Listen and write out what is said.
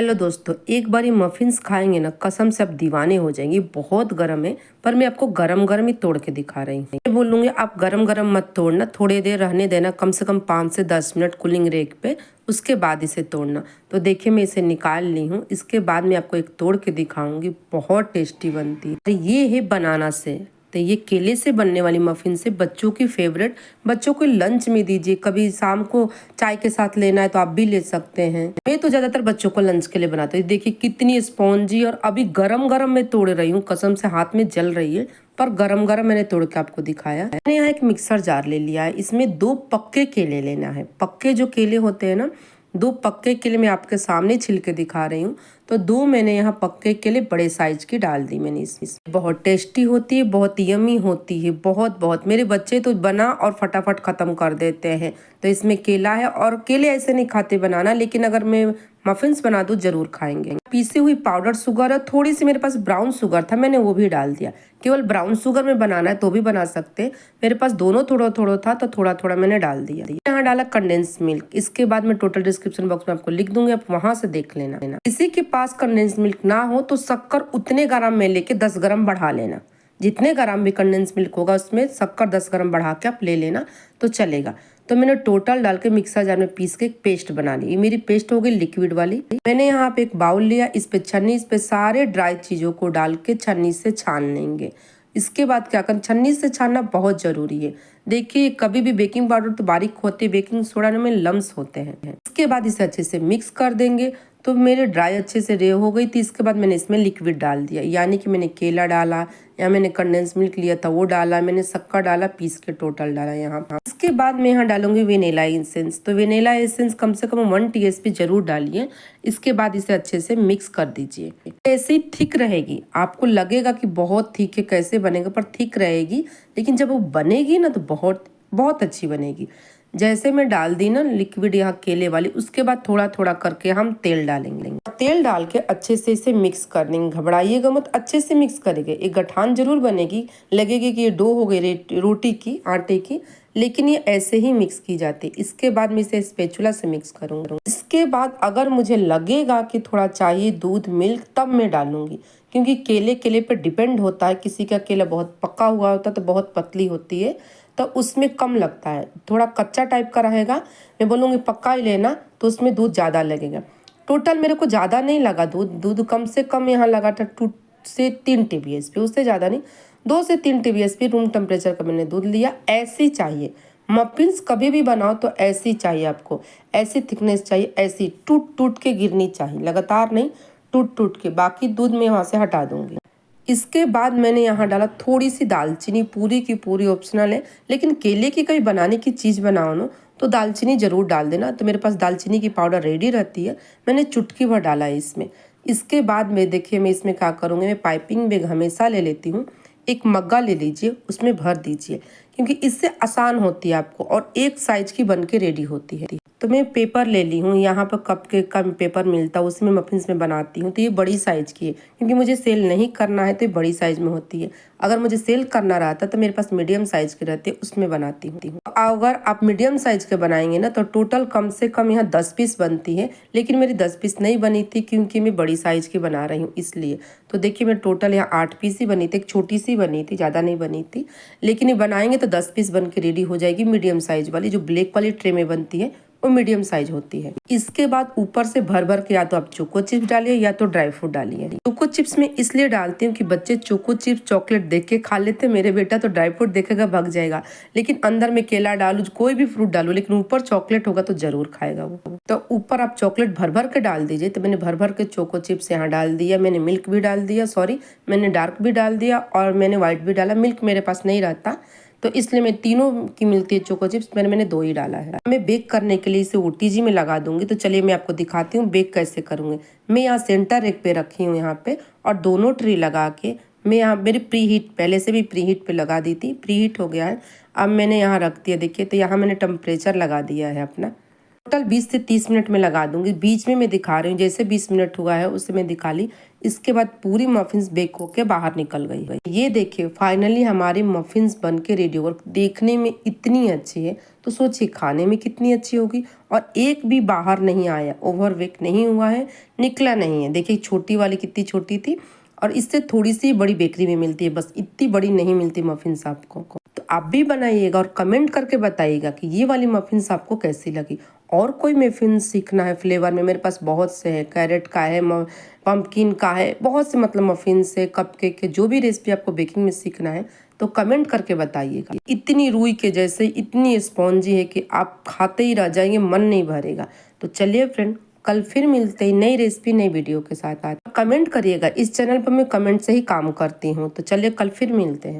Hello दोस्तों, एक बार ये मफिन्स खाएंगे ना, कसम से आप दीवाने हो जाएंगे। बहुत गर्म है पर मैं आपको गरम गरम ही तोड़ के दिखा रही हूँ। मैं बोलूँगी आप गरम गरम मत तोड़ना, थोड़ी देर रहने देना, कम से कम 5 से 10 मिनट कूलिंग रेक पे, उसके बाद इसे तोड़ना। तो देखिए मैं इसे निकाल ली हूँ। इसके बाद मैं आपको एक तोड़ के दिखाऊंगी, बहुत टेस्टी बनती है। ये है बनाना से, तो ये केले से बनने वाली मफिन से बच्चों की फेवरेट। बच्चों को लंच में दीजिए, कभी शाम को चाय के साथ लेना है तो आप भी ले सकते हैं। मैं तो ज्यादातर बच्चों को लंच के लिए बनाती हूँ। देखिए कितनी स्पॉन्जी, और अभी गरम गरम मैं तोड़ रही हूँ, कसम से हाथ में जल रही है पर गरम गरम मैंने तोड़ के आपको दिखाया। मैंने यहाँ एक मिक्सर जार ले लिया है, इसमें 2 पक्के केले लेना है। पक्के जो केले होते हैं ना, 2 पक्के केले मैं आपके सामने छिल के दिखा रही हूँ। तो 2 मैंने यहाँ पक्के केले बड़े साइज की डाल दी मैंने इसमें। बहुत टेस्टी होती है, बहुत यमी होती है, बहुत। मेरे बच्चे तो बना और फटाफट खत्म कर देते हैं। तो इसमें केला है, और केले ऐसे नहीं खाते बनाना, लेकिन अगर मैं मफिन्स बना दूँ जरूर खाएंगे। पीसी हुई पाउडर शुगर है, थोड़ी सी मेरे पास ब्राउन शुगर था, मैंने वो भी डाल दिया। केवल ब्राउन शुगर में बनाना है तो भी बना सकते हैं, मेरे पास दोनों थोड़ा थोड़ा था तो थोड़ा थोड़ा मैंने डाल दिया। यहाँ डाला कंडेंस मिल्क, इसके बाद मैं टोटल डिस्क्रिप्शन बॉक्स में आपको लिख दूंगी, आप वहां से देख लेना। किसी के पास कंडेंस मिल्क ना हो तो शक्कर उतने ग्राम में लेके 10 ग्राम बढ़ा लेना। जितने ग्राम भी कंडेंस मिल्क होगा उसमें शक्कर 10 ग्राम बढ़ा के आप ले लेना तो चलेगा। तो मैंने टोटल डाल के मिक्सर जार में पीस के एक पेस्ट बना ली। ये मेरी पेस्ट हो गई लिक्विड वाली। मैंने यहाँ पे एक बाउल लिया, इस पे छन्नी, इस पे सारे ड्राई चीजों को डाल के छन्नी से छान लेंगे। इसके बाद क्या करना, छन्नी से छानना बहुत जरूरी है। देखिए कभी भी बेकिंग पाउडर तो बारीक होते हैं, बेकिंग सोडा में लम्स होते हैं। इसके बाद इसे अच्छे से मिक्स कर देंगे। तो मेरे ड्राई अच्छे से रे हो गई थी। इसके बाद मैंने इसमें लिक्विड डाल दिया, यानी कि मैंने केला डाला, या मैंने कंडेंस मिल्क लिया था वो डाला, मैंने शक्कर डाला, पीस के टोटल डाला यहाँ। इसके बाद मैं यहाँ डालूंगी वेनिला एसेंस। तो वेनिला एसेंस कम से कम 1 टीस्पून जरूर डालिए। इसके बाद इसे अच्छे से मिक्स कर दीजिए। ऐसी थिक रहेगी, आपको लगेगा कि बहुत थिक है, कैसे बनेगा, पर थिक रहेगी, लेकिन जब वो बनेगी ना तो बहुत अच्छी बनेगी। जैसे मैं डाल दी ना लिक्विड यहाँ केले वाली, उसके बाद थोड़ा थोड़ा करके हम तेल डालेंगे। तेल डाल के अच्छे से इसे मिक्स कर देंगे, घबराइएगा मत, अच्छे से मिक्स करेंगे। एक गठान जरूर बनेगी, लगेगी कि ये डो हो गई रोटी की, आटे की, लेकिन ये ऐसे ही मिक्स की जाती है। इसके बाद मैं इसे स्पैचुला से मिक्स करूंगी। इसके बाद अगर मुझे लगेगा कि थोड़ा चाहिए दूध मिल्क, तब मैं डालूंगी, क्योंकि केले पे डिपेंड होता है। किसी का केला बहुत पका हुआ होता है तो बहुत पतली होती है, तो उसमें कम लगता है। थोड़ा कच्चा टाइप का रहेगा, मैं बोलूँगी पक्का ही लेना, तो उसमें दूध ज़्यादा लगेगा। टोटल मेरे को ज़्यादा नहीं लगा दूध कम से कम यहाँ लगा था 2 से 3 TBSP, उससे ज़्यादा नहीं, 2 से 3 TBSP रूम टेम्परेचर का मैंने दूध लिया। ऐसी चाहिए मफिन्स, कभी भी बनाओ तो ऐसी चाहिए आपको, ऐसी थिकनेस चाहिए, ऐसी टूट के गिरनी चाहिए, लगातार नहीं, टूट के। बाकी दूध मैं वहाँ से हटा दूंगी। इसके बाद मैंने यहाँ डाला थोड़ी सी दालचीनी, पूरी की पूरी ऑप्शनल है, लेकिन केले की कभी बनाने की चीज़ बनाओ ना तो दालचीनी ज़रूर डाल देना। तो मेरे पास दालचीनी की पाउडर रेडी रहती है, मैंने चुटकी भर डाला है इसमें। इसके बाद में देखिए मैं इसमें क्या करूँगी, मैं पाइपिंग बैग हमेशा ले लेती हूँ, एक मग्गा ले लीजिए, उसमें भर दीजिए, क्योंकि इससे आसान होती है आपको, और एक साइज की बन के रेडी होती है। तो मैं पेपर ले ली हूँ, यहाँ पर कप केक का पेपर मिलता है, उसमें मफिन्स में बनाती हूँ। तो ये बड़ी साइज की है, क्योंकि मुझे सेल नहीं करना है तो ये बड़ी साइज में होती है। अगर मुझे सेल करना रहता तो मेरे पास मीडियम साइज के रहते, उसमें बनाती हूँ। अगर आप मीडियम साइज के बनाएंगे ना तो टोटल कम से कम यहाँ 10 पीस बनती है, लेकिन मेरी 10 पीस नहीं बनी थी, क्योंकि मैं बड़ी साइज की बना रही हूँ इसलिए। तो देखिए मैं टोटल यहाँ 8 पीस ही बनी थी, एक छोटी सी बनी थी, ज़्यादा नहीं बनी थी। लेकिन ये बनाएंगे तो 10 पीस बन के रेडी हो जाएगी। मीडियम साइज वाली जो ब्लैक वाली ट्रे में बनती है वो मीडियम साइज होती है। इसके बाद ऊपर से भर के या तो आप चोको चिप्स डालिए या तो ड्राई फ्रूट डालिए। चोको चिप्स में इसलिए डालती हूँ कि बच्चे चोको चिप्स चॉकलेट देख के खा लेते, मेरे बेटा तो ड्राई फ्रूट देखेगा भाग जाएगा, लेकिन अंदर में केला डालू, कोई भी फ्रूट डालू, लेकिन ऊपर चॉकलेट होगा तो जरूर खाएगा वो। तो ऊपर आप चॉकलेट भर के डाल दीजिए। तो मैंने भर के चोको चिप्स यहाँ डाल दिया, मैंने मिल्क भी डाल दिया, सॉरी मैंने डार्क भी डाल दिया, और मैंने व्हाइट भी डाला। मिल्क मेरे पास नहीं रहता तो इसलिए मैं तीनों की मिलती है चोको चिप्स, मैंने 2 ही डाला है। मैं बेक करने के लिए इसे OTG में लगा दूंगी। तो चलिए मैं आपको दिखाती हूँ बेक कैसे करूँगी। मैं यहाँ सेंटर एक पे रखी हूँ यहाँ पे, और दोनों ट्रे लगा के मैं यहाँ, मेरी प्री हीट पहले से भी प्री हीट पे लगा दी थी, प्री हीट हो गया है। अब मैंने यहाँ रख दिया, देखिए तो यहाँ मैंने टेम्परेचर लगा दिया है अपना। टोटल 20 से 30 मिनट में लगा दूंगी। बीच में मैं दिखा रही हूँ, जैसे 20 मिनट हुआ है उससे मैं दिखा ली। इसके बाद पूरी मफिन्स बेक होके बाहर निकल गई। ये देखिए फाइनली हमारी मफिन्स बन के रेडी हो, देखने में इतनी अच्छी है, तो सोचिए खाने में कितनी अच्छी होगी। और एक भी बाहर नहीं आया, ओवरवेक नहीं हुआ है, निकला नहीं है। देखिए छोटी वाली कितनी छोटी थी, और इससे थोड़ी सी बड़ी बेकरी में मिलती है, बस इतनी बड़ी नहीं मिलती मफिन्स आपको। तो आप भी बनाइएगा और कमेंट करके बताइएगा कि ये वाली मफिन्स आपको कैसी लगी। और कोई मफिन्स सीखना है फ्लेवर में, मेरे पास बहुत से है, कैरेट का है, पम्पकिन का है, बहुत से मतलब मफिन्स है, कपकेक के, जो भी रेसिपी आपको बेकिंग में सीखना है तो कमेंट करके बताइएगा। इतनी रुई के जैसे, इतनी स्पॉन्जी है कि आप खाते ही रह जाएंगे, मन नहीं भरेगा। तो चलिए फ्रेंड, कल फिर मिलते हैं नई रेसिपी नई वीडियो के साथ। कमेंट करिएगा, इस चैनल पर मैं कमेंट से ही काम करती हूँ। तो चलिए कल फिर मिलते हैं।